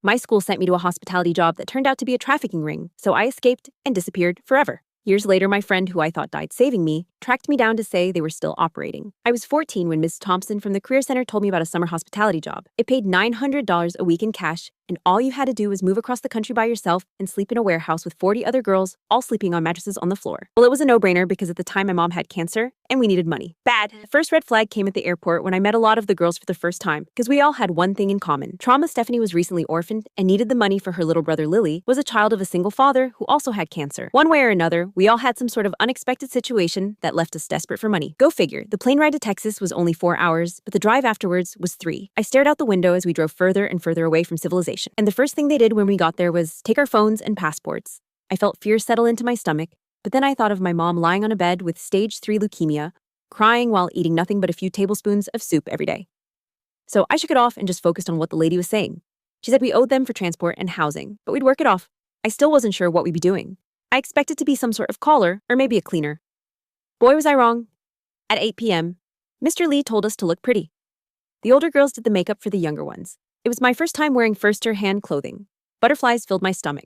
My school sent me to a hospitality job that turned out to be a trafficking ring, so I escaped and disappeared forever. Years later, my friend, who I thought died saving me, tracked me down to say they were still operating. I was 14 when Ms. Thompson from the Career Center told me about a summer hospitality job. It paid $900 a week in cash, and all you had to do was move across the country by yourself and sleep in a warehouse with 40 other girls, all sleeping on mattresses on the floor. Well, it was a no-brainer because at the time my mom had cancer, and we needed money. Bad. The first red flag came at the airport when I met a lot of the girls for the first time, because we all had one thing in common. Trauma Stephanie was recently orphaned and needed the money for her little brother Lily, was a child of a single father who also had cancer. One way or another, we all had some sort of unexpected situation that left us desperate for money. Go figure. The plane ride to Texas was only 4 hours, but the drive afterwards was 3. I stared out the window as we drove further and further away from civilization. And the first thing they did when we got there was take our phones and passports. I felt fear settle into my stomach, but then I thought of my mom lying on a bed with stage 3 leukemia, crying while eating nothing but a few tablespoons of soup every day. So I shook it off and just focused on what the lady was saying. She said we owed them for transport and housing, but we'd work it off. I still wasn't sure what we'd be doing. I expected to be some sort of caller or maybe a cleaner. Boy, was I wrong. At 8 p.m., Mr. Lee told us to look pretty. The older girls did the makeup for the younger ones. It was my first time wearing first-hand clothing. Butterflies filled my stomach.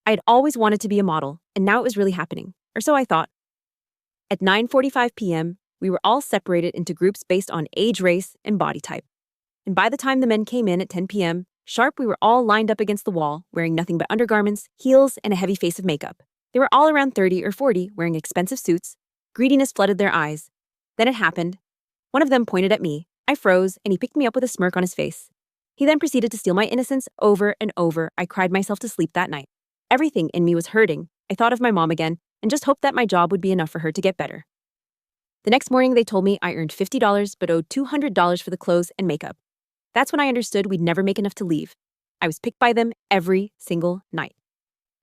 I had always wanted to be a model, and now it was really happening, or so I thought. At 9:45 p.m., we were all separated into groups based on age, race, and body type. And by the time the men came in at 10 p.m., sharp, we were all lined up against the wall, wearing nothing but undergarments, heels, and a heavy face of makeup. They were all around 30 or 40, wearing expensive suits. Greediness flooded their eyes. Then it happened. One of them pointed at me. I froze, and he picked me up with a smirk on his face. He then proceeded to steal my innocence over and over. I cried myself to sleep that night. Everything in me was hurting. I thought of my mom again and just hoped that my job would be enough for her to get better. The next morning, they told me I earned $50 but owed $200 for the clothes and makeup. That's when I understood we'd never make enough to leave. I was picked by them every single night.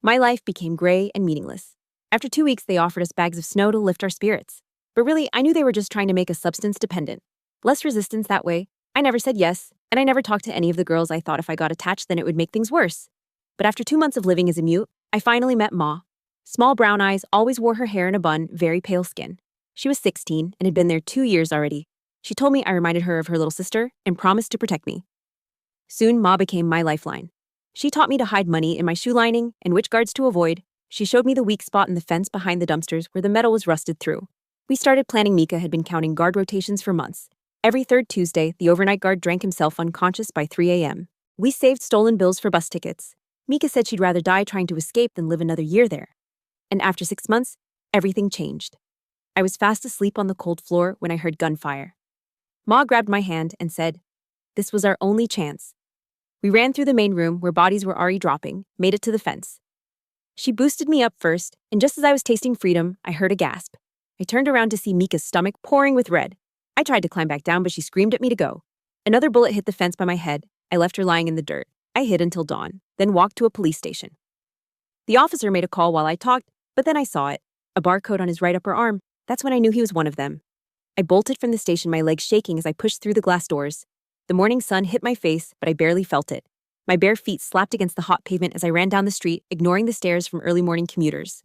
My life became gray and meaningless. After 2 weeks, they offered us bags of snow to lift our spirits. But really, I knew they were just trying to make us substance dependent. Less resistance that way. I never said yes, and I never talked to any of the girls. I thought if I got attached, then it would make things worse. But after 2 months of living as a mute, I finally met Ma. Small brown eyes, always wore her hair in a bun, very pale skin. She was 16 and had been there 2 years already. She told me I reminded her of her little sister and promised to protect me. Soon, Ma became my lifeline. She taught me to hide money in my shoe lining and which guards to avoid. She showed me the weak spot in the fence behind the dumpsters where the metal was rusted through. We started planning. Mika had been counting guard rotations for months. Every third Tuesday, the overnight guard drank himself unconscious by 3 a.m. We saved stolen bills for bus tickets. Mika said she'd rather die trying to escape than live another year there. And after 6 months, everything changed. I was fast asleep on the cold floor when I heard gunfire. Ma grabbed my hand and said, "This was our only chance." We ran through the main room where bodies were already dropping, made it to the fence. She boosted me up first, and just as I was tasting freedom, I heard a gasp. I turned around to see Mika's stomach pouring with red. I tried to climb back down, but she screamed at me to go. Another bullet hit the fence by my head. I left her lying in the dirt. I hid until dawn, then walked to a police station. The officer made a call while I talked, but then I saw it. A barcode on his right upper arm. That's when I knew he was one of them. I bolted from the station, my legs shaking as I pushed through the glass doors. The morning sun hit my face, but I barely felt it. My bare feet slapped against the hot pavement as I ran down the street, ignoring the stares from early morning commuters.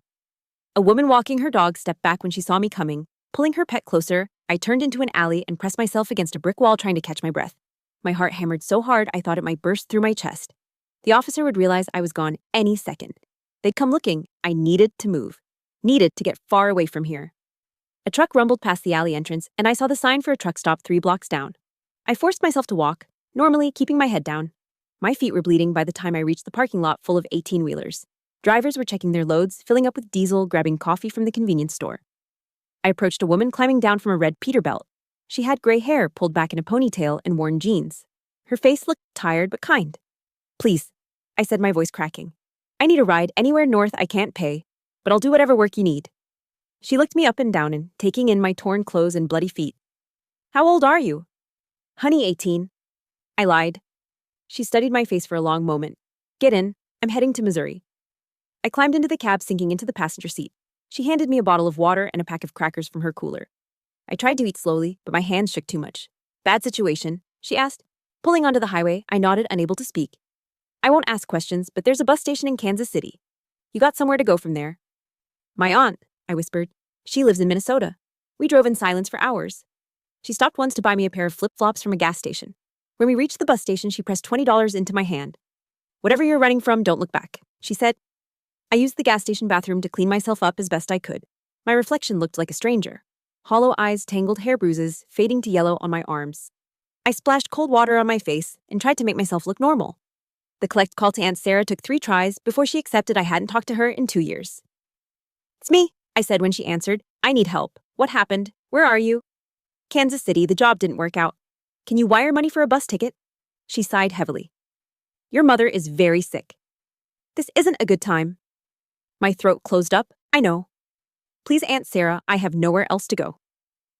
A woman walking her dog stepped back when she saw me coming. Pulling her pet closer, I turned into an alley and pressed myself against a brick wall trying to catch my breath. My heart hammered so hard I thought it might burst through my chest. The officer would realize I was gone any second. They'd come looking. I needed to move. Needed to get far away from here. A truck rumbled past the alley entrance, and I saw the sign for a truck stop 3 blocks down. I forced myself to walk, normally keeping my head down. My feet were bleeding by the time I reached the parking lot full of 18-wheelers. Drivers were checking their loads, filling up with diesel, grabbing coffee from the convenience store. I approached a woman climbing down from a red Peterbilt. She had gray hair pulled back in a ponytail and worn jeans. Her face looked tired but kind. "Please," I said, my voice cracking. "I need a ride anywhere north I can't pay, but I'll do whatever work you need." She looked me up and down and taking in my torn clothes and bloody feet. "How old are you?" "Honey, 18. I lied. She studied my face for a long moment. "Get in. I'm heading to Missouri." I climbed into the cab, sinking into the passenger seat. She handed me a bottle of water and a pack of crackers from her cooler. I tried to eat slowly, but my hands shook too much. "Bad situation?" she asked. Pulling onto the highway, I nodded, unable to speak. "I won't ask questions, but there's a bus station in Kansas City. You got somewhere to go from there." "My aunt," I whispered. "She lives in Minnesota." We drove in silence for hours. She stopped once to buy me a pair of flip-flops from a gas station. When we reached the bus station, she pressed $20 into my hand. Whatever you're running from, don't look back, she said. I used the gas station bathroom to clean myself up as best I could. My reflection looked like a stranger. Hollow eyes, tangled hair bruises, fading to yellow on my arms. I splashed cold water on my face and tried to make myself look normal. The collect call to Aunt Sarah took 3 tries before she accepted I hadn't talked to her in 2 years. It's me, I said when she answered. I need help. What happened? Where are you? Kansas City, the job didn't work out. Can you wire money for a bus ticket? She sighed heavily. Your mother is very sick. This isn't a good time. My throat closed up. I know. Please, Aunt Sarah, I have nowhere else to go.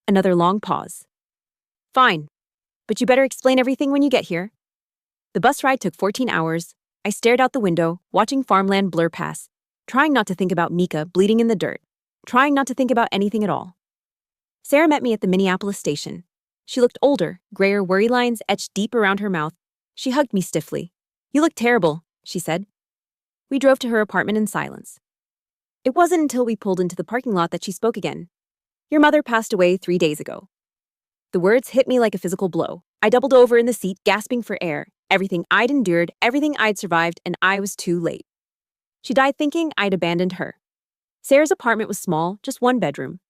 Another long pause. Fine. But you better explain everything when you get here. The bus ride took 14 hours. I stared out the window, watching farmland blur past, trying not to think about Mika bleeding in the dirt, trying not to think about anything at all. Sarah met me at the Minneapolis station. She looked older, grayer worry lines etched deep around her mouth. She hugged me stiffly. You look terrible, she said. We drove to her apartment in silence. It wasn't until we pulled into the parking lot that she spoke again. Your mother passed away 3 days ago. The words hit me like a physical blow. I doubled over in the seat, gasping for air. Everything I'd endured, everything I'd survived, and I was too late. She died thinking I'd abandoned her. Sarah's apartment was small, just 1 bedroom.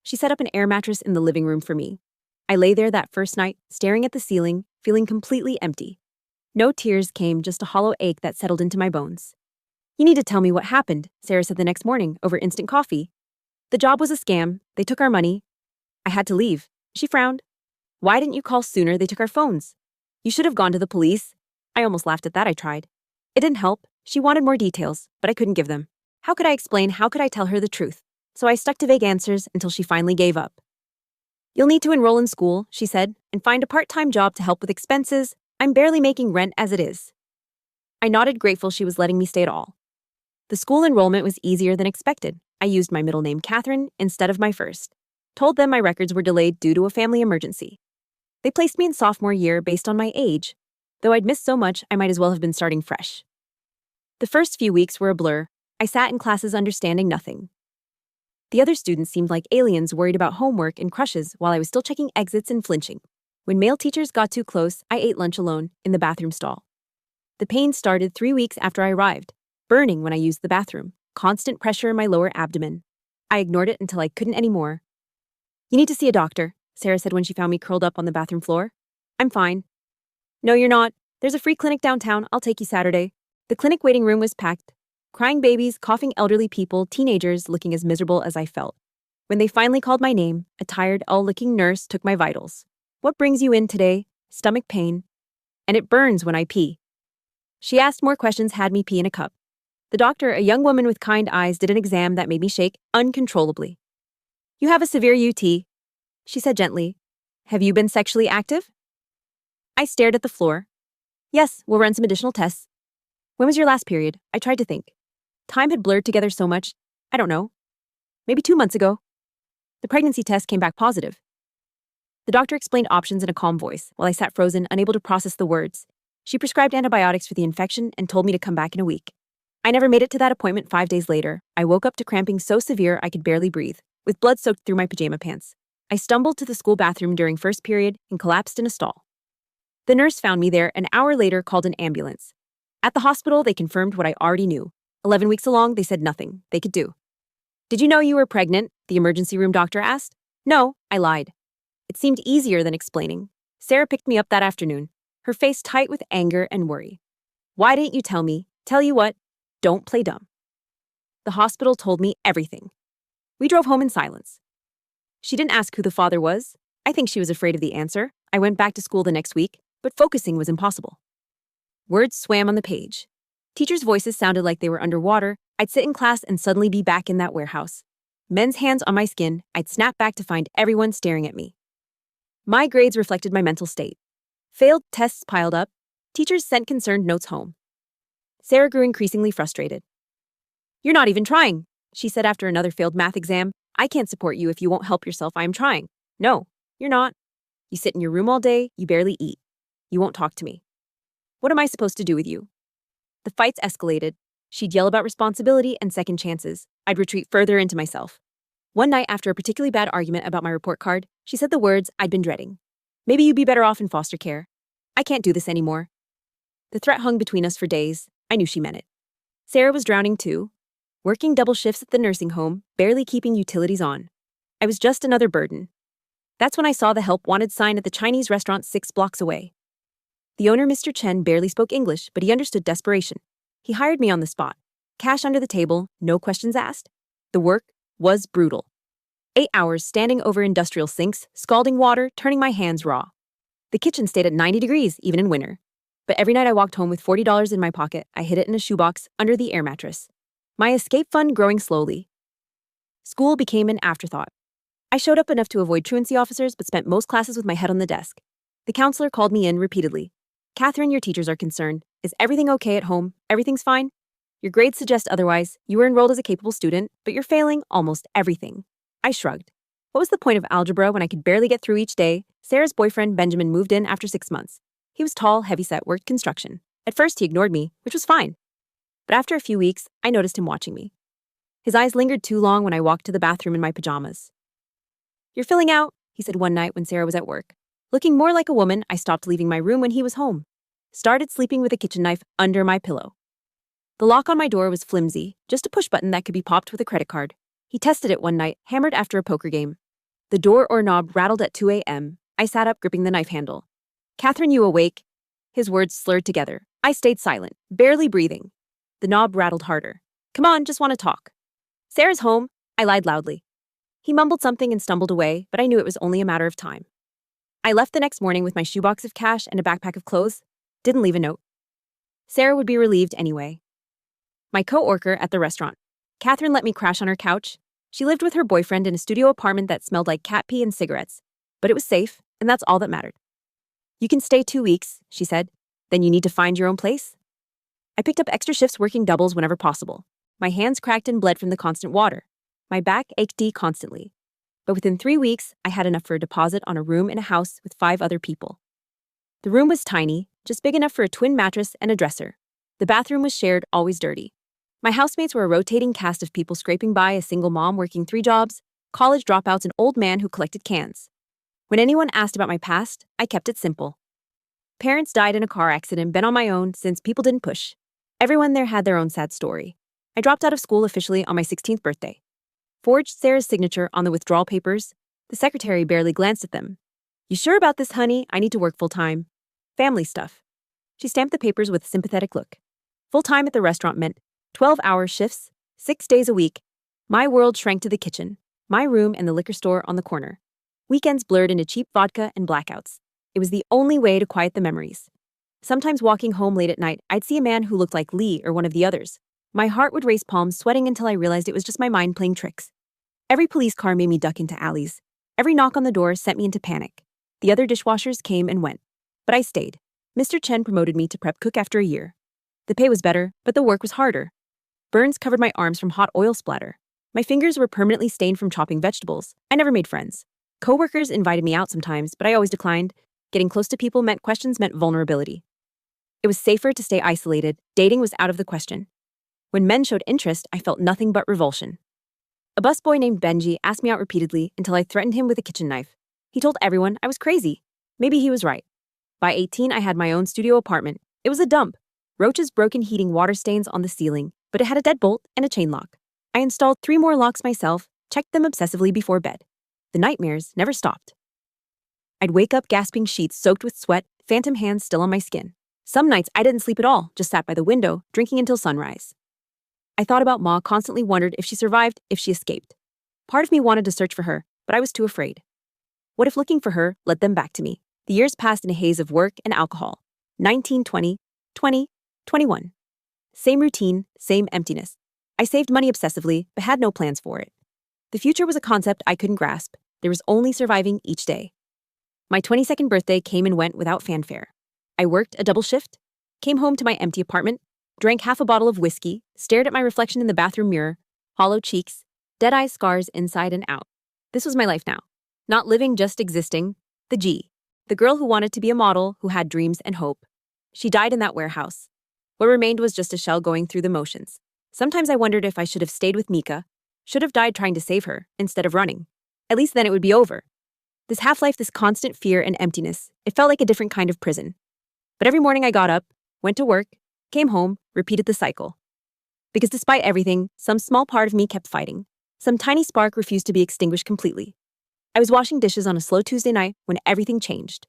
She set up an air mattress in the living room for me. I lay there that first night, staring at the ceiling, feeling completely empty. No tears came, just a hollow ache that settled into my bones. You need to tell me what happened, Sarah said the next morning, over instant coffee. The job was a scam. They took our money. I had to leave. She frowned. Why didn't you call sooner? They took our phones. You should have gone to the police. I almost laughed at that. I tried. It didn't help. She wanted more details, but I couldn't give them. How could I explain? How could I tell her the truth? So I stuck to vague answers until she finally gave up. You'll need to enroll in school, she said, and find a part-time job to help with expenses. I'm barely making rent as it is. I nodded, grateful she was letting me stay at all. The school enrollment was easier than expected. I used my middle name, Catherine, instead of my first. Told them my records were delayed due to a family emergency. They placed me in sophomore year based on my age. Though I'd missed so much, I might as well have been starting fresh. The first few weeks were a blur. I sat in classes understanding nothing. The other students seemed like aliens worried about homework and crushes while I was still checking exits and flinching. When male teachers got too close, I ate lunch alone in the bathroom stall. The pain started 3 weeks after I arrived, burning when I used the bathroom, constant pressure in my lower abdomen. I ignored it until I couldn't anymore. You need to see a doctor, Sarah said when she found me curled up on the bathroom floor. I'm fine. No, you're not. There's a free clinic downtown. I'll take you Saturday. The clinic waiting room was packed. Crying babies, coughing elderly people, teenagers looking as miserable as I felt. When they finally called my name, a tired, all-licking nurse took my vitals. What brings you in today? Stomach pain. And it burns when I pee. She asked more questions, had me pee in a cup. The doctor, a young woman with kind eyes, did an exam that made me shake uncontrollably. You have a severe UT, she said gently. Have you been sexually active? I stared at the floor. Yes, we'll run some additional tests. When was your last period? I tried to think. Time had blurred together so much. I don't know. Maybe 2 months ago. The pregnancy test came back positive. The doctor explained options in a calm voice while I sat frozen, unable to process the words. She prescribed antibiotics for the infection and told me to come back in a week. I never made it to that appointment. 5 days later, I woke up to cramping so severe I could barely breathe, with blood soaked through my pajama pants. I stumbled to the school bathroom during first period and collapsed in a stall. The nurse found me there. An hour later, called an ambulance. At the hospital, they confirmed what I already knew. 11 weeks along, they said nothing they could do. Did you know you were pregnant? The emergency room doctor asked. No, I lied. It seemed easier than explaining. Sarah picked me up that afternoon, her face tight with anger and worry. Why didn't you tell me? Tell you what, don't play dumb. The hospital told me everything. We drove home in silence. She didn't ask who the father was. I think she was afraid of the answer. I went back to school the next week, but focusing was impossible. Words swam on the page. Teachers' voices sounded like they were underwater. I'd sit in class and suddenly be back in that warehouse. Men's hands on my skin, I'd snap back to find everyone staring at me. My grades reflected my mental state. Failed tests piled up. Teachers sent concerned notes home. Sarah grew increasingly frustrated. You're not even trying, she said after another failed math exam. I can't support you if you won't help yourself. I am trying. No, you're not. You sit in your room all day. You barely eat. You won't talk to me. What am I supposed to do with you? The fights escalated. She'd yell about responsibility and second chances. I'd retreat further into myself. One night, after a particularly bad argument about my report card, she said the words I'd been dreading. Maybe you'd be better off in foster care. I can't do this anymore. The threat hung between us for days. I knew she meant it. Sarah was drowning too, working double shifts at the nursing home, barely keeping utilities on. I was just another burden. That's when I saw the help wanted sign at the Chinese restaurant 6 blocks away. The owner, Mr. Chen, barely spoke English, but he understood desperation. He hired me on the spot. Cash under the table, no questions asked. The work was brutal. 8 hours standing over industrial sinks, scalding water, turning my hands raw. The kitchen stayed at 90 degrees, even in winter. But every night I walked home with $40 in my pocket. I hid it in a shoebox under the air mattress. My escape fund growing slowly. School became an afterthought. I showed up enough to avoid truancy officers, but spent most classes with my head on the desk. The counselor called me in repeatedly. Catherine, your teachers are concerned. Is everything okay at home? Everything's fine? Your grades suggest otherwise. You were enrolled as a capable student, but you're failing almost everything. I shrugged. What was the point of algebra when I could barely get through each day? Sarah's boyfriend, Benjamin, moved in after 6 months. He was tall, heavyset, worked construction. At first, he ignored me, which was fine. But after a few weeks, I noticed him watching me. His eyes lingered too long when I walked to the bathroom in my pajamas. You're filling out, he said one night when Sarah was at work. Looking more like a woman, I stopped leaving my room when he was home. Started sleeping with a kitchen knife under my pillow. The lock on my door was flimsy, just a push button that could be popped with a credit card. He tested it one night, hammered after a poker game. The door or knob rattled at 2 a.m. I sat up, gripping the knife handle. Catherine, you awake? His words slurred together. I stayed silent, barely breathing. The knob rattled harder. Come on, just want to talk. Sarah's home, I lied loudly. He mumbled something and stumbled away, but I knew it was only a matter of time. I left the next morning with my shoebox of cash and a backpack of clothes. Didn't leave a note. Sarah would be relieved anyway. My co-worker at the restaurant. Catherine let me crash on her couch. She lived with her boyfriend in a studio apartment that smelled like cat pee and cigarettes. But it was safe, and that's all that mattered. You can stay 2 weeks, she said. Then you need to find your own place. I picked up extra shifts working doubles whenever possible. My hands cracked and bled from the constant water. My back ached constantly. But within 3 weeks, I had enough for a deposit on a room in a house with 5 other people. The room was tiny, just big enough for a twin mattress and a dresser. The bathroom was shared, always dirty. My housemates were a rotating cast of people scraping by, a single mom working 3 jobs, college dropouts, an old man who collected cans. When anyone asked about my past, I kept it simple. Parents died in a car accident, been on my own since people didn't push. Everyone there had their own sad story. I dropped out of school officially on my 16th birthday. Forged Sarah's signature on the withdrawal papers. The secretary barely glanced at them. You sure about this, honey? I need to work full-time. Family stuff. She stamped the papers with a sympathetic look. Full-time at the restaurant meant 12-hour shifts, 6 days a week. My world shrank to the kitchen, my room, and the liquor store on the corner. Weekends blurred into cheap vodka and blackouts. It was the only way to quiet the memories. Sometimes walking home late at night, I'd see a man who looked like Lee or one of the others. My heart would race, palms sweating, until I realized it was just my mind playing tricks. Every police car made me duck into alleys. Every knock on the door sent me into panic. The other dishwashers came and went. But I stayed. Mr. Chen promoted me to prep cook after a year. The pay was better, but the work was harder. Burns covered my arms from hot oil splatter. My fingers were permanently stained from chopping vegetables. I never made friends. Coworkers invited me out sometimes, but I always declined. Getting close to people meant questions, meant vulnerability. It was safer to stay isolated. Dating was out of the question. When men showed interest, I felt nothing but revulsion. A busboy named Benji asked me out repeatedly until I threatened him with a kitchen knife. He told everyone I was crazy. Maybe he was right. By 18, I had my own studio apartment. It was a dump. Roaches, broken heating, water stains on the ceiling, but it had a deadbolt and a chain lock. I installed 3 more locks myself, checked them obsessively before bed. The nightmares never stopped. I'd wake up gasping, sheets soaked with sweat, phantom hands still on my skin. Some nights I didn't sleep at all, just sat by the window, drinking until sunrise. I thought about Ma, constantly wondered if she survived, if she escaped. Part of me wanted to search for her, but I was too afraid. What if looking for her led them back to me? The years passed in a haze of work and alcohol. 19, 20, 20, 21. Same routine, same emptiness. I saved money obsessively, but had no plans for it. The future was a concept I couldn't grasp. There was only surviving each day. My 22nd birthday came and went without fanfare. I worked a double shift, came home to my empty apartment, drank half a bottle of whiskey, stared at my reflection in the bathroom mirror, hollow cheeks, dead-eye scars inside and out. This was my life now. Not living, just existing. The G. The girl who wanted to be a model, who had dreams and hope. She died in that warehouse. What remained was just a shell going through the motions. Sometimes I wondered if I should have stayed with Mika, should have died trying to save her, instead of running. At least then it would be over. This half-life, this constant fear and emptiness, it felt like a different kind of prison. But every morning I got up, went to work, Came home, repeated the cycle. Because despite everything, some small part of me kept fighting. Some tiny spark refused to be extinguished completely. I was washing dishes on a slow Tuesday night when everything changed.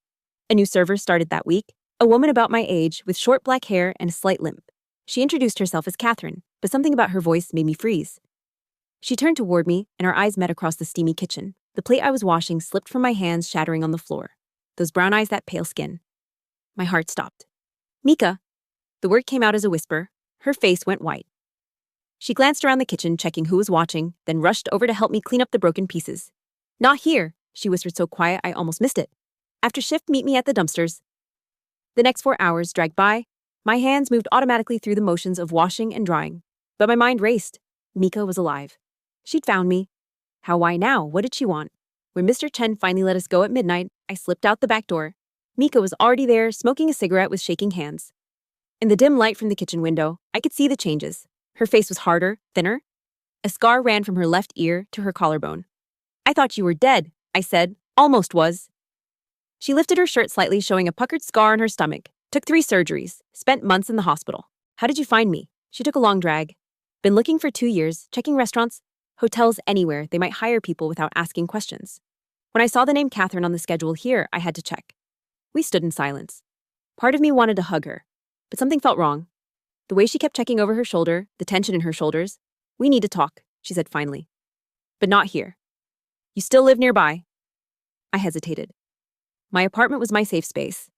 A new server started that week, a woman about my age with short black hair and a slight limp. She introduced herself as Catherine, but something about her voice made me freeze. She turned toward me, and our eyes met across the steamy kitchen. The plate I was washing slipped from my hands, shattering on the floor. Those brown eyes, that pale skin. My heart stopped. Mika. The word came out as a whisper. Her face went white. She glanced around the kitchen, checking who was watching, then rushed over to help me clean up the broken pieces. Not here, she whispered so quiet I almost missed it. After shift, meet me at the dumpsters. The next 4 hours dragged by. My hands moved automatically through the motions of washing and drying. But my mind raced. Mika was alive. She'd found me. How, why now? What did she want? When Mr. Chen finally let us go at midnight, I slipped out the back door. Mika was already there, smoking a cigarette with shaking hands. In the dim light from the kitchen window, I could see the changes. Her face was harder, thinner. A scar ran from her left ear to her collarbone. I thought you were dead, I said. Almost was. She lifted her shirt slightly, showing a puckered scar on her stomach. Took 3 surgeries. Spent months in the hospital. How did you find me? She took a long drag. Been looking for 2 years, checking restaurants, hotels, anywhere they might hire people without asking questions. When I saw the name Catherine on the schedule here, I had to check. We stood in silence. Part of me wanted to hug her, but something felt wrong. The way she kept checking over her shoulder, the tension in her shoulders. We need to talk, she said finally. But not here. You still live nearby? I hesitated. My apartment was my safe space.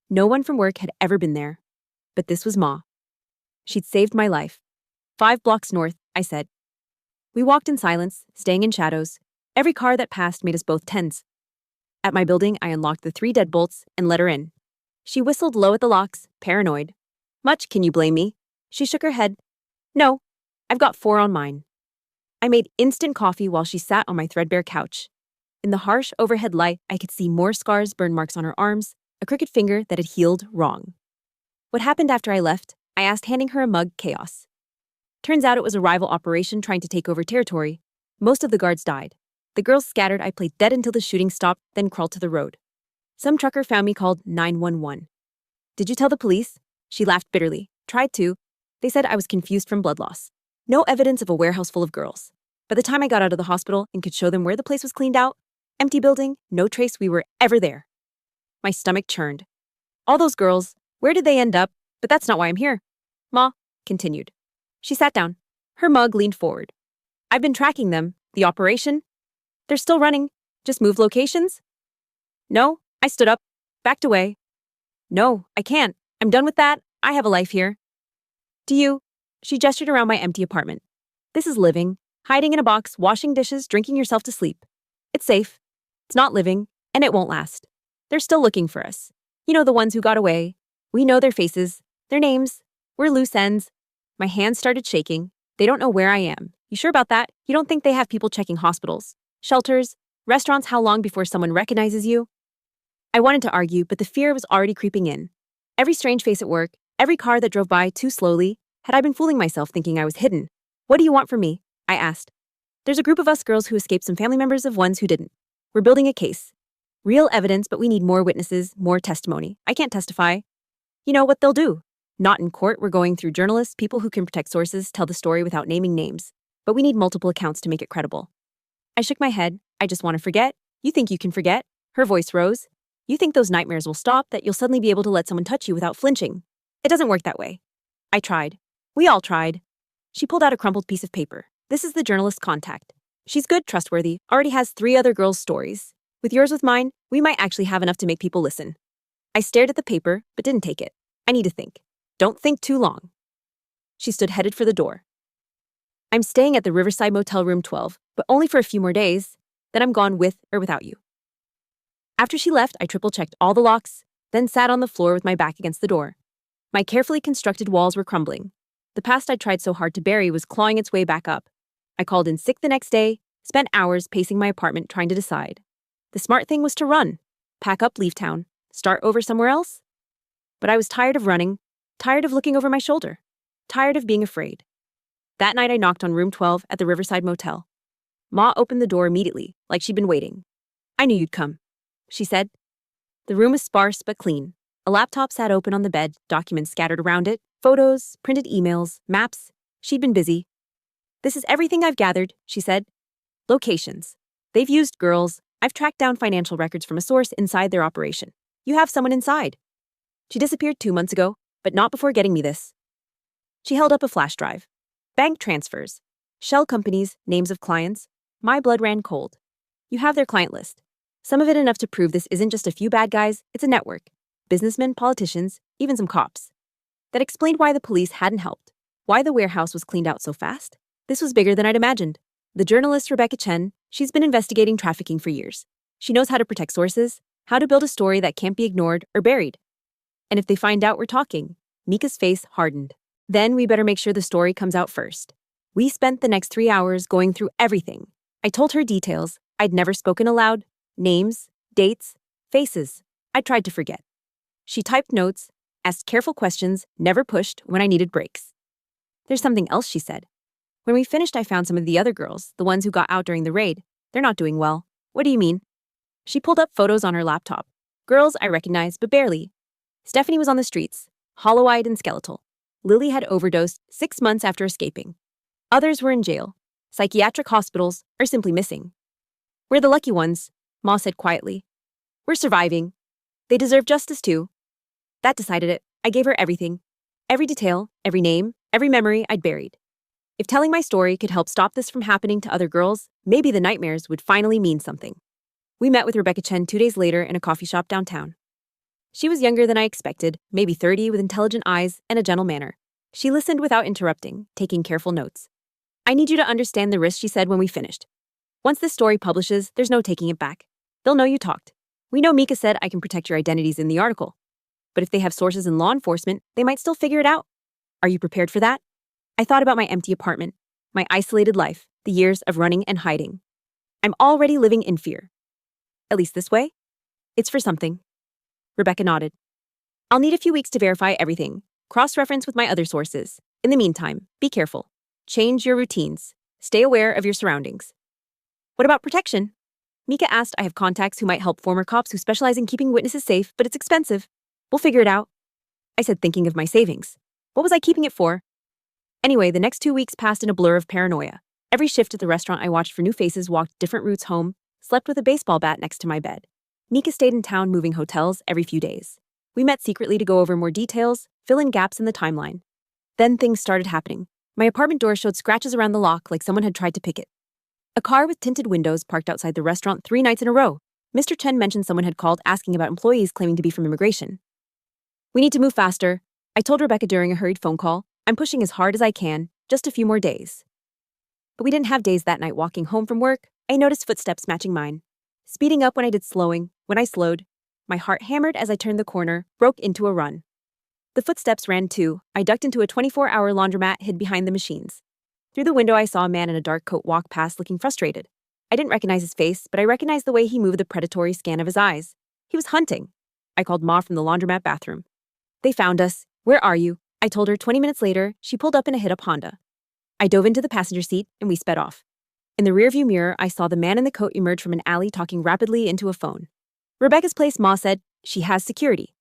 No one from work had ever been there. But this was Ma. She'd saved my life. 5 blocks north, I said. We walked in silence, staying in shadows. Every car that passed made us both tense. At my building, I unlocked the 3 deadbolts and let her in. She whistled low at the locks, paranoid. Much can you blame me? She shook her head. No, I've got 4 on mine. I made instant coffee while she sat on my threadbare couch. In the harsh overhead light, I could see more scars, burn marks on her arms, a crooked finger that had healed wrong. What happened after I left? I asked, handing her a mug. Chaos. Turns out it was a rival operation trying to take over territory. Most of the guards died. The girls scattered. I played dead until the shooting stopped, then crawled to the road. Some trucker found me, called 911. Did you tell the police? She laughed bitterly. Tried to. They said I was confused from blood loss. No evidence of a warehouse full of girls. By the time I got out of the hospital and could show them where the place was cleaned out, empty building, no trace we were ever there. My stomach churned. All those girls, where did they end up? But that's not why I'm here. Ma continued. She sat down. Her mug leaned forward. I've been tracking them. The operation? They're still running. Just moved locations? No, I stood up, backed away. No, I can't. I'm done with that. I have a life here. Do you? She gestured around my empty apartment. This is living. Hiding in a box, washing dishes, drinking yourself to sleep. It's safe. It's not living, and it won't last. They're still looking for us. You know, the ones who got away. We know their faces, their names. We're loose ends. My hands started shaking. They don't know where I am. You sure about that? You don't think they have people checking hospitals, shelters, restaurants? How long before someone recognizes you? I wanted to argue, but the fear was already creeping in. Every strange face at work, every car that drove by too slowly. Had I been fooling myself thinking I was hidden? What do you want from me? I asked. There's a group of us girls who escaped some family members of ones who didn't. We're building a case. Real evidence, but we need more witnesses, more testimony. I can't testify. You know what they'll do? Not in court. We're going through journalists, people who can protect sources, tell the story without naming names. But we need multiple accounts to make it credible. I shook my head. I just want to forget. You think you can forget? Her voice rose. You think those nightmares will stop, that you'll suddenly be able to let someone touch you without flinching? It doesn't work that way. I tried. We all tried. She pulled out a crumpled piece of paper. This is the journalist's contact. She's good, trustworthy, already has 3 other girls' stories. With yours, with mine, we might actually have enough to make people listen. I stared at the paper, but didn't take it. I need to think. Don't think too long. She stood headed for the door. I'm staying at the Riverside Motel Room 12, but only for a few more days. Then I'm gone with or without you. After she left, I triple-checked all the locks, then sat on the floor with my back against the door. My carefully constructed walls were crumbling. The past I'd tried so hard to bury was clawing its way back up. I called in sick the next day, spent hours pacing my apartment trying to decide. The smart thing was to run, pack up, leave town, start over somewhere else. But I was tired of running, tired of looking over my shoulder, tired of being afraid. That night I knocked on room 12 at the Riverside Motel. Ma opened the door immediately, like she'd been waiting. I knew you'd come, she said. The room was sparse but clean. A laptop sat open on the bed, documents scattered around it, Photos, printed emails, maps. She'd been busy. "This is everything I've gathered," she said. "Locations. They've used girls. I've tracked down financial records from a source inside their operation. You have someone inside. She disappeared 2 months ago, but not before getting me this." She held up a flash drive. Bank transfers. Shell companies, names of clients. My blood ran cold. "You have their client list. Some of it enough to prove this isn't just a few bad guys, it's a network. Businessmen, politicians, even some cops." That explained why the police hadn't helped. Why the warehouse was cleaned out so fast. This was bigger than I'd imagined. The journalist Rebecca Chen, she's been investigating trafficking for years. She knows how to protect sources, how to build a story that can't be ignored or buried. And if they find out we're talking, Mika's face hardened. Then we better make sure the story comes out first. We spent the next 3 hours going through everything. I told her details I'd never spoken aloud, names, dates, faces. I tried to forget. She typed notes, asked careful questions, never pushed when I needed breaks. "There's something else," she said. "When we finished, I found some of the other girls, the ones who got out during the raid. They're not doing well." "What do you mean?" She pulled up photos on her laptop. Girls I recognized, but barely. Stephanie was on the streets, hollow-eyed and skeletal. Lily had overdosed 6 months after escaping. Others were in jail, psychiatric hospitals, or simply missing. "We're the lucky ones," Ma said quietly. "We're surviving. They deserve justice too." That decided it. I gave her everything. Every detail, every name, every memory I'd buried. If telling my story could help stop this from happening to other girls, maybe the nightmares would finally mean something. We met with Rebecca Chen 2 days later in a coffee shop downtown. She was younger than I expected, maybe 30, with intelligent eyes and a gentle manner. She listened without interrupting, taking careful notes. "I need you to understand the risk," she said when we finished. "Once this story publishes, there's no taking it back. They'll know you talked. We know Mika said I can protect your identities in the article. But if they have sources in law enforcement, they might still figure it out. Are you prepared for that?" I thought about my empty apartment, my isolated life, the years of running and hiding. "I'm already living in fear. At least this way? It's for something." Rebecca nodded. "I'll need a few weeks to verify everything, cross-reference with my other sources. In the meantime, be careful. Change your routines. Stay aware of your surroundings." "What about protection?" Mika asked. "I have contacts who might help former cops who specialize in keeping witnesses safe, but it's expensive. We'll figure it out." I said, thinking of my savings. What was I keeping it for? Anyway, the next 2 weeks passed in a blur of paranoia. Every shift at the restaurant I watched for new faces, walked different routes home, slept with a baseball bat next to my bed. Mika stayed in town, moving hotels every few days. We met secretly to go over more details, fill in gaps in the timeline. Then things started happening. My apartment door showed scratches around the lock like someone had tried to pick it. A car with tinted windows parked outside the restaurant 3 nights in a row. Mr. Chen mentioned someone had called asking about employees claiming to be from immigration. "We need to move faster," I told Rebecca during a hurried phone call. "I'm pushing as hard as I can, just a few more days." But we didn't have days that night. Walking home from work, I noticed footsteps matching mine. Speeding up when I did slowing, when I slowed. My heart hammered as I turned the corner, broke into a run. The footsteps ran too. I ducked into a 24-hour laundromat hid behind the machines. Through the window, I saw a man in a dark coat walk past, looking frustrated. I didn't recognize his face, but I recognized the way he moved, the predatory scan of his eyes. He was hunting. I called Ma from the laundromat bathroom. "They found us. Where are you?" I told her. 20 minutes later, she pulled up in a hit-up Honda. I dove into the passenger seat, and we sped off. In the rearview mirror, I saw the man in the coat emerge from an alley, talking rapidly into a phone. "Rebecca's place," Ma said. "She has security."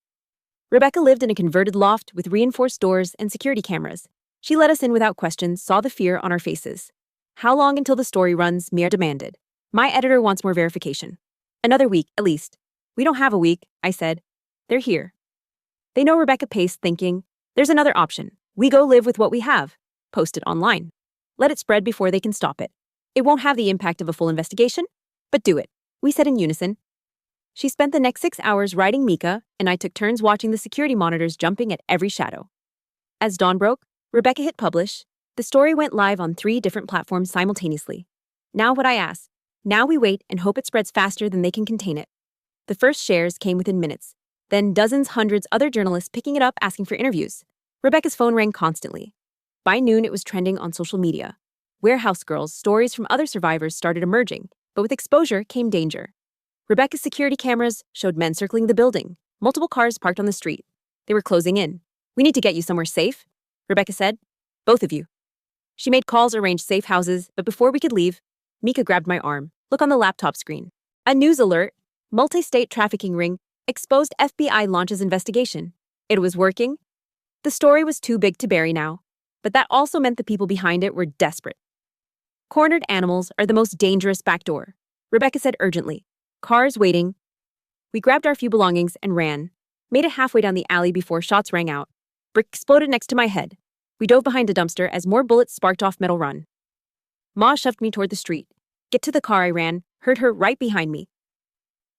Rebecca lived in a converted loft with reinforced doors and security cameras. She let us in without questions, saw the fear on our faces. "How long until the story runs?" Mia demanded. "My editor wants more verification." "Another week, at least." "We don't have a week," I said. "They're here." They know Rebecca paced, thinking, "There's another option. We go live with what we have. Post it online. Let it spread before they can stop it. It won't have the impact of a full investigation, but do it," we said in unison. She spent the next 6 hours riding Mika, and I took turns watching the security monitors jumping at every shadow. As dawn broke, Rebecca hit publish. The story went live on 3 different platforms simultaneously. Now what I ask? Now we wait and hope it spreads faster than they can contain it. The first shares came within minutes. Then dozens, hundreds other journalists picking it up, asking for interviews. Rebecca's phone rang constantly. By noon, it was trending on social media. Warehouse girls, stories from other survivors started emerging, but with exposure came danger. Rebecca's security cameras showed men circling the building, multiple cars parked on the street. They were closing in. "We need to get you somewhere safe," Rebecca said. "Both of you." She made calls, arranged safe houses, but before we could leave, Mika grabbed my arm. "Look on the laptop screen. A news alert. Multi-state trafficking ring. Exposed, FBI launches investigation." It was working. The story was too big to bury now, but that also meant the people behind it were desperate. Cornered animals are the most dangerous backdoor, Rebecca said urgently. Cars waiting. We grabbed our few belongings and ran, made it halfway down the alley before shots rang out. Brick exploded next to my head. We dove behind a dumpster as more bullets sparked off metal run. Ma shoved me toward the street. Get to the car, I ran, heard her right behind me.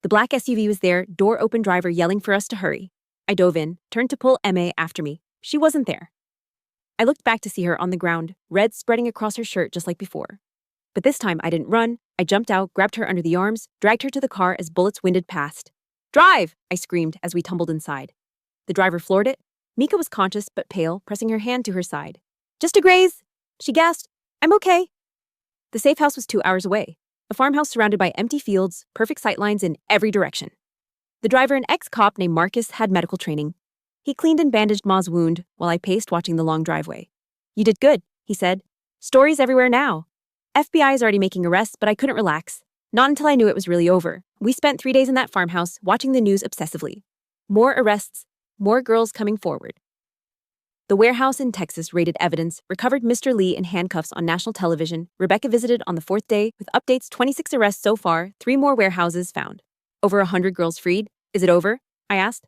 The black SUV was there, door open, driver yelling for us to hurry. I dove in, turned to pull MA after me. She wasn't there. I looked back to see her on the ground, red spreading across her shirt just like before. But this time I didn't run. I jumped out, grabbed her under the arms, dragged her to the car as bullets winded past. Drive! I screamed as we tumbled inside. The driver floored it. Mika was conscious but pale, pressing her hand to her side. Just a graze! She gasped. I'm okay. The safe house was 2 hours away. A farmhouse surrounded by empty fields, perfect sightlines in every direction. The driver, an ex-cop named Marcus, had medical training. He cleaned and bandaged Ma's wound while I paced watching the long driveway. You did good, he said. Stories everywhere now. FBI is already making arrests, but I couldn't relax. Not until I knew it was really over. We spent 3 days in that farmhouse, watching the news obsessively. More arrests, more girls coming forward. The warehouse in Texas raided evidence, recovered Mr. Lee in handcuffs on national television. Rebecca visited on the 4th day, with updates: 26 arrests so far, 3 more warehouses found. Over 100 girls freed. Is it over? I asked.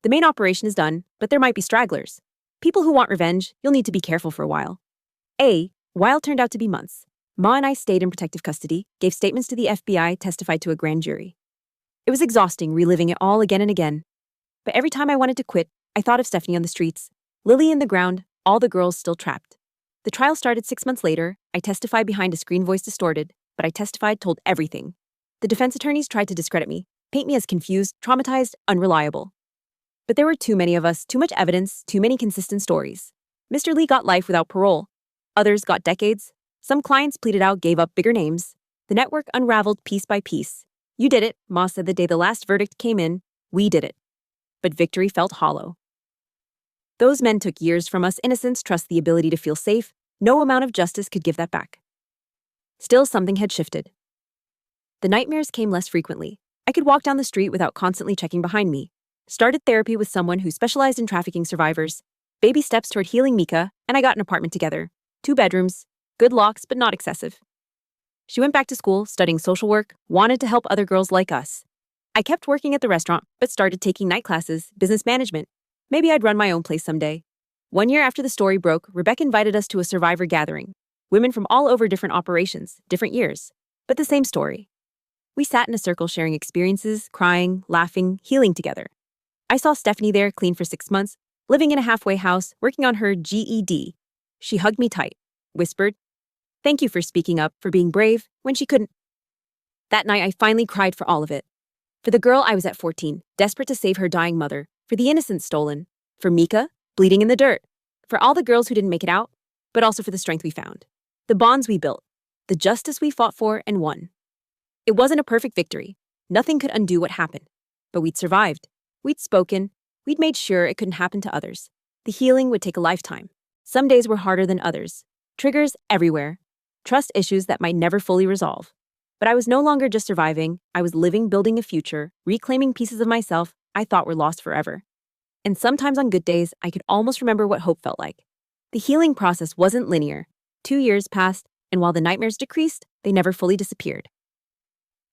The main operation is done, but there might be stragglers. People who want revenge, you'll need to be careful for a while. While turned out to be months. Ma and I stayed in protective custody, gave statements to the FBI, testified to a grand jury. It was exhausting reliving it all again and again. But every time I wanted to quit, I thought of Stephanie on the streets, Lily in the ground, all the girls still trapped. The trial started 6 months later. I testified behind a screen, voice distorted, but I testified, told everything. The defense attorneys tried to discredit me, paint me as confused, traumatized, unreliable. But there were too many of us, too much evidence, too many consistent stories. Mr. Lee got life without parole. Others got decades. Some clients pleaded out, gave up bigger names. The network unraveled piece by piece. You did it, Ma said the day the last verdict came in. We did it. But victory felt hollow. Those men took years from us innocents, trust the ability to feel safe. No amount of justice could give that back. Still, something had shifted. The nightmares came less frequently. I could walk down the street without constantly checking behind me. Started therapy with someone who specialized in trafficking survivors. Baby steps toward healing Mika, and I got an apartment together. 2 bedrooms, good locks, but not excessive. She went back to school, studying social work, wanted to help other girls like us. I kept working at the restaurant, but started taking night classes, business management. Maybe I'd run my own place someday. 1 year after the story broke, Rebecca invited us to a survivor gathering. Women from all over, different operations, different years, but the same story. We sat in a circle sharing experiences, crying, laughing, healing together. I saw Stephanie there, clean for 6 months, living in a halfway house, working on her GED. She hugged me tight, whispered, "Thank you for speaking up, for being brave," when she couldn't. That night, I finally cried for all of it. For the girl I was at 14, desperate to save her dying mother. For the innocents stolen. For Mika, bleeding in the dirt. For all the girls who didn't make it out, but also for the strength we found. The bonds we built. The justice we fought for and won. It wasn't a perfect victory. Nothing could undo what happened. But we'd survived. We'd spoken. We'd made sure it couldn't happen to others. The healing would take a lifetime. Some days were harder than others. Triggers everywhere. Trust issues that might never fully resolve. But I was no longer just surviving. I was living, building a future, reclaiming pieces of myself I thought were lost forever. And sometimes on good days, I could almost remember what hope felt like. The healing process wasn't linear. 2 years passed, and while the nightmares decreased, they never fully disappeared.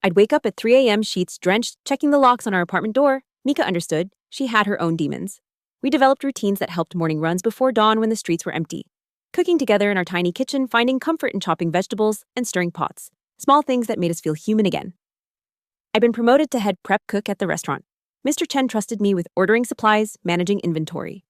I'd wake up at 3 a.m., sheets drenched, checking the locks on our apartment door. Mika understood. She had her own demons. We developed routines that helped morning runs before dawn when the streets were empty. Cooking together in our tiny kitchen, finding comfort in chopping vegetables and stirring pots. Small things that made us feel human again. I'd been promoted to head prep cook at the restaurant. Mr. Chen trusted me with ordering supplies, managing inventory.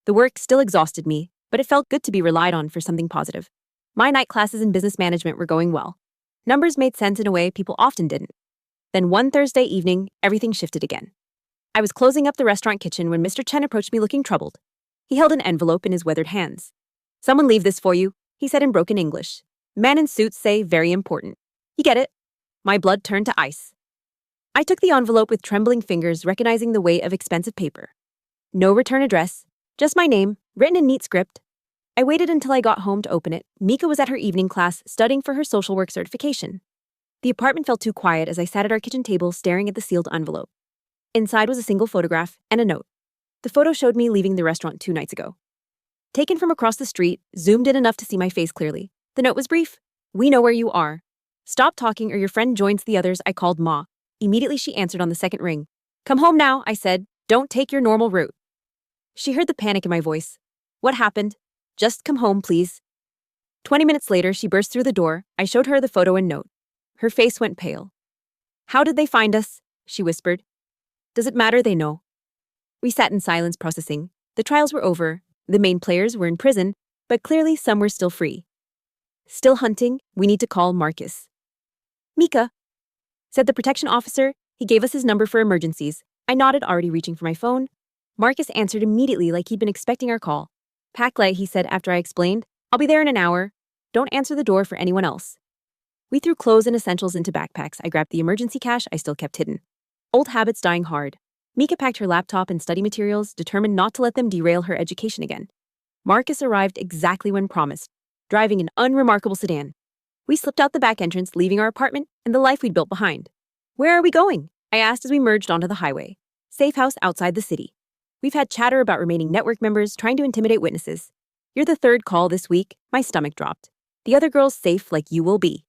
The work still exhausted me, but it felt good to be relied on for something positive. My night classes in business management were going well. Numbers made sense in a way people often didn't. Then one Thursday evening, everything shifted again. I was closing up the restaurant kitchen when Mr. Chen approached me looking troubled. He held an envelope in his weathered hands. "Someone leave this for you," he said in broken English. "Men in suits say very important. You get it?" My blood turned to ice. I took the envelope with trembling fingers, recognizing the weight of expensive paper. No return address, just my name, written in neat script. I waited until I got home to open it. Mika was at her evening class, studying for her social work certification. The apartment felt too quiet as I sat at our kitchen table staring at the sealed envelope. Inside was a single photograph and a note. The photo showed me leaving the restaurant 2 nights ago. Taken from across the street, zoomed in enough to see my face clearly. The note was brief. We know where you are. Stop talking or your friend joins the others. I called Ma. Immediately she answered on the second ring. Come home now, I said. Don't take your normal route. She heard the panic in my voice. What happened? Just come home, please. 20 minutes later, she burst through the door. I showed her the photo and note. Her face went pale. How did they find us? She whispered. Does it matter? They know. We sat in silence processing. The trials were over. The main players were in prison, but clearly some were still free. Still hunting, we need to call Marcus. Mika, said the protection officer. He gave us his number for emergencies. I nodded, already reaching for my phone. Marcus answered immediately like he'd been expecting our call. Pack light, he said after I explained. I'll be there in an hour. Don't answer the door for anyone else. We threw clothes and essentials into backpacks. I grabbed the emergency cash I still kept hidden. Old habits dying hard. Mika packed her laptop and study materials, determined not to let them derail her education again. Marcus arrived exactly when promised, driving an unremarkable sedan. We slipped out the back entrance, leaving our apartment and the life we'd built behind. Where are we going? I asked as we merged onto the highway. Safe house outside the city. We've had chatter about remaining network members trying to intimidate witnesses. You're the third call this week. My stomach dropped. The other girl's safe like you will be.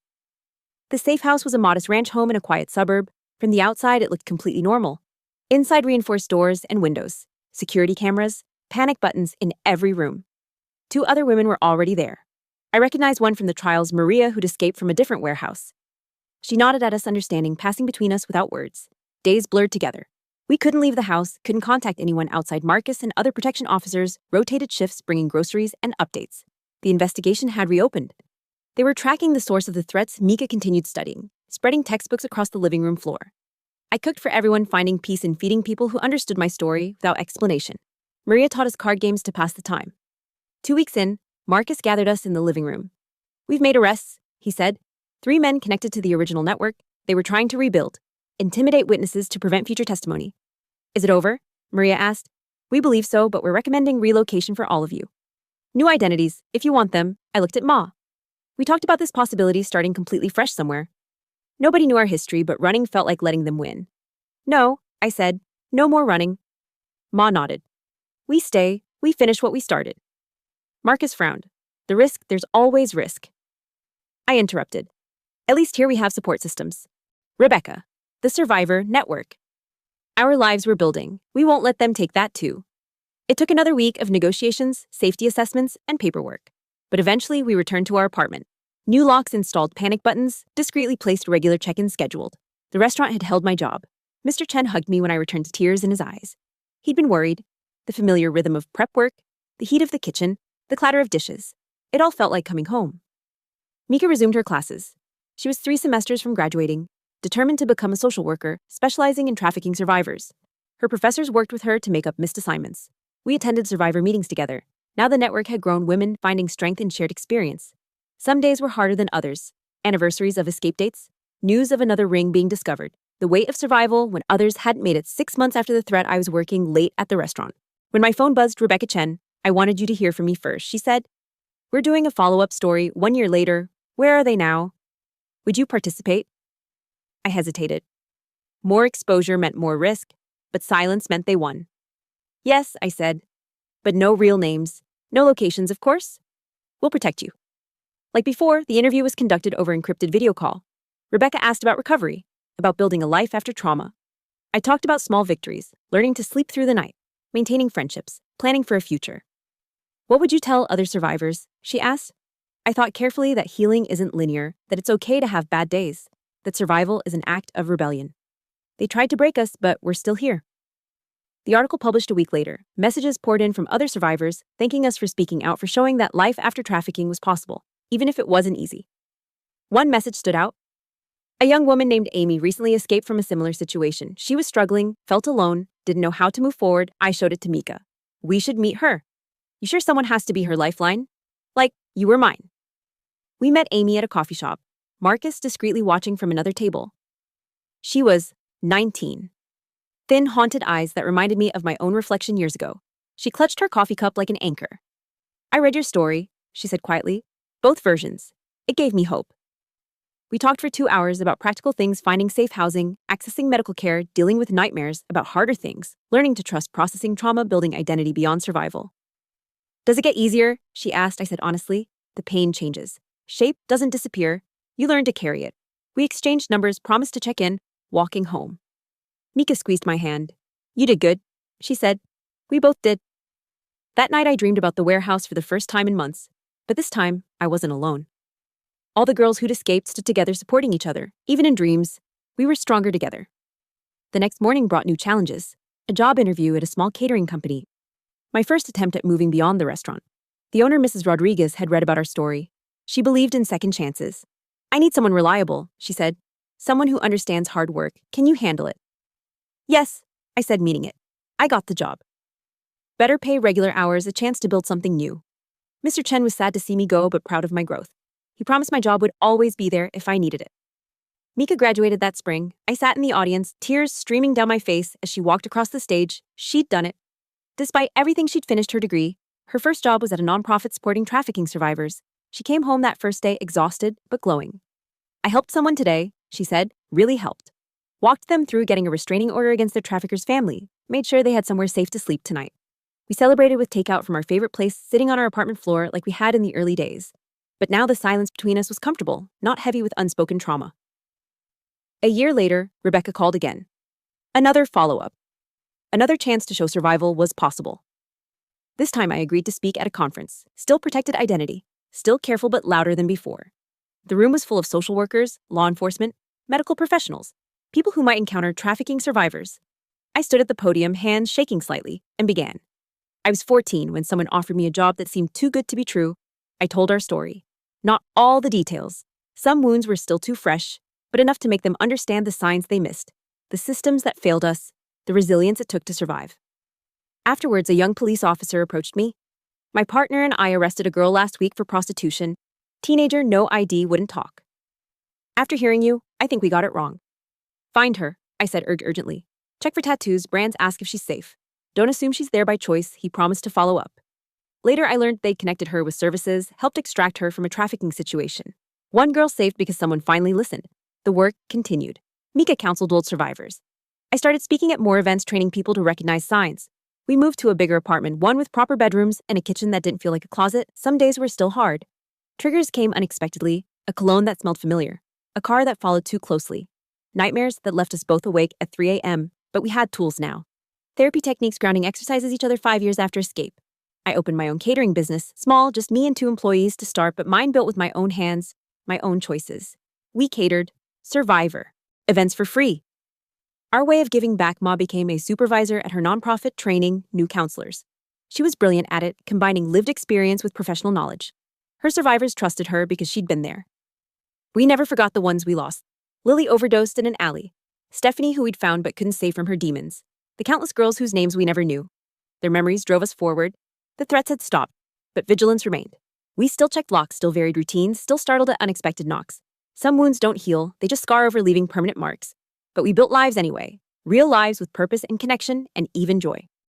The safe house was a modest ranch home in a quiet suburb. From the outside, it looked completely normal. Inside, reinforced doors and windows, security cameras, panic buttons in every room. 2 other women were already there. I recognized one from the trials, Maria, who'd escaped from a different warehouse. She nodded at us, understanding, passing between us without words. Days blurred together. We couldn't leave the house, couldn't contact anyone outside. Marcus and other protection officers rotated shifts bringing groceries and updates. The investigation had reopened. They were tracking the source of the threats. Mika continued studying, spreading textbooks across the living room floor. I cooked for everyone, finding peace in feeding people who understood my story without explanation. Maria taught us card games to pass the time. 2 weeks in, Marcus gathered us in the living room. We've made arrests, he said. 3 men connected to the original network. They were trying to rebuild, intimidate witnesses to prevent future testimony. Is it over? Maria asked. We believe so, but we're recommending relocation for all of you. New identities, if you want them. I looked at Ma. We talked about this possibility, starting completely fresh somewhere. Nobody knew our history, but running felt like letting them win. No, I said. No more running. Ma nodded. We stay. We finish what we started. Marcus frowned. The risk, there's always risk. I interrupted. At least here we have support systems. Rebecca, the survivor network. Our lives were building. We won't let them take that too. It took another week of negotiations, safety assessments, and paperwork. But eventually we returned to our apartment. New locks installed, panic buttons, discreetly placed, regular check-ins scheduled. The restaurant had held my job. Mr. Chen hugged me when I returned to tears in his eyes. He'd been worried. The familiar rhythm of prep work, the heat of the kitchen, the clatter of dishes. It all felt like coming home. Mika resumed her classes. She was 3 semesters from graduating, determined to become a social worker, specializing in trafficking survivors. Her professors worked with her to make up missed assignments. We attended survivor meetings together. Now the network had grown, women finding strength in shared experience. Some days were harder than others. Anniversaries of escape dates, news of another ring being discovered, the weight of survival when others hadn't made it. 6 months after the threat, I was working late at the restaurant. When my phone buzzed, Rebecca Chen, I wanted you to hear from me first, she said. We're doing a follow-up story 1 year later. Where are they now? Would you participate? I hesitated. More exposure meant more risk, but silence meant they won. Yes, I said, but no real names, no locations, of course. We'll protect you. Like before, the interview was conducted over encrypted video call. Rebecca asked about recovery, about building a life after trauma. I talked about small victories, learning to sleep through the night, maintaining friendships, planning for a future. What would you tell other survivors? She asked. I thought carefully that healing isn't linear, that it's okay to have bad days, that survival is an act of rebellion. They tried to break us, but we're still here. The article published a week later. Messages poured in from other survivors, thanking us for speaking out, for showing that life after trafficking was possible, even if it wasn't easy. One message stood out. A young woman named Amy recently escaped from a similar situation. She was struggling, felt alone, didn't know how to move forward. I showed it to Mika. We should meet her. You sure someone has to be her lifeline? Like, you were mine. We met Amy at a coffee shop, Marcus discreetly watching from another table. She was 19. Thin, haunted eyes that reminded me of my own reflection years ago. She clutched her coffee cup like an anchor. I read your story, she said quietly. Both versions. It gave me hope. We talked for 2 hours about practical things, finding safe housing, accessing medical care, dealing with nightmares, about harder things, learning to trust, processing trauma, building identity beyond survival. Does it get easier? She asked. I said honestly. The pain changes. Shape doesn't disappear. You learn to carry it. We exchanged numbers, promised to check in, walking home. Mika squeezed my hand. You did good, she said. We both did. That night I dreamed about the warehouse for the first time in months, but this time I wasn't alone. All the girls who'd escaped stood together supporting each other, even in dreams. We were stronger together. The next morning brought new challenges. A job interview at a small catering company. My first attempt at moving beyond the restaurant. The owner, Mrs. Rodriguez, had read about our story. She believed in second chances. I need someone reliable, she said. Someone who understands hard work. Can you handle it? Yes, I said, meaning it. I got the job. Better pay, regular hours, a chance to build something new. Mr. Chen was sad to see me go, but proud of my growth. He promised my job would always be there if I needed it. Mika graduated that spring. I sat in the audience, tears streaming down my face as she walked across the stage. She'd done it. Despite everything, she'd finished her degree. Her first job was at a nonprofit supporting trafficking survivors. She came home that first day exhausted but glowing. I helped someone today, she said, really helped. Walked them through getting a restraining order against their trafficker's family, made sure they had somewhere safe to sleep tonight. We celebrated with takeout from our favorite place, sitting on our apartment floor like we had in the early days. But now the silence between us was comfortable, not heavy with unspoken trauma. A year later, Rebecca called again. Another follow-up. Another chance to show survival was possible. This time I agreed to speak at a conference. Still protected identity. Still careful but louder than before. The room was full of social workers, law enforcement, medical professionals, people who might encounter trafficking survivors. I stood at the podium, hands shaking slightly, and began. I was 14 when someone offered me a job that seemed too good to be true. I told our story. Not all the details. Some wounds were still too fresh, but enough to make them understand the signs they missed, the systems that failed us, the resilience it took to survive. Afterwards, a young police officer approached me. My partner and I arrested a girl last week for prostitution. Teenager, no ID, wouldn't talk. After hearing you, I think we got it wrong. Find her, I said urgently. Check for tattoos, brands, ask if she's safe. Don't assume she's there by choice, he promised to follow up. Later, I learned they'd connected her with services, helped extract her from a trafficking situation. One girl saved because someone finally listened. The work continued. Mika counseled old survivors. I started speaking at more events, training people to recognize signs. We moved to a bigger apartment, one with proper bedrooms and a kitchen that didn't feel like a closet. Some days were still hard. Triggers came unexpectedly, a cologne that smelled familiar, a car that followed too closely, nightmares that left us both awake at 3 a.m., but we had tools now. Therapy techniques, grounding exercises each other 5 years after escape. I opened my own catering business, small, just me and 2 employees to start, but mine built with my own hands, my own choices. We catered. Survivor. Events for free. Our way of giving back. Ma became a supervisor at her nonprofit, training new counselors. She was brilliant at it, combining lived experience with professional knowledge. Her survivors trusted her because she'd been there. We never forgot the ones we lost. Lily overdosed in an alley. Stephanie, who we'd found but couldn't save from her demons. The countless girls whose names we never knew. Their memories drove us forward. The threats had stopped, but vigilance remained. We still checked locks, still varied routines, still startled at unexpected knocks. Some wounds don't heal, they just scar over, leaving permanent marks. But we built lives anyway. Real lives with purpose and connection and even joy.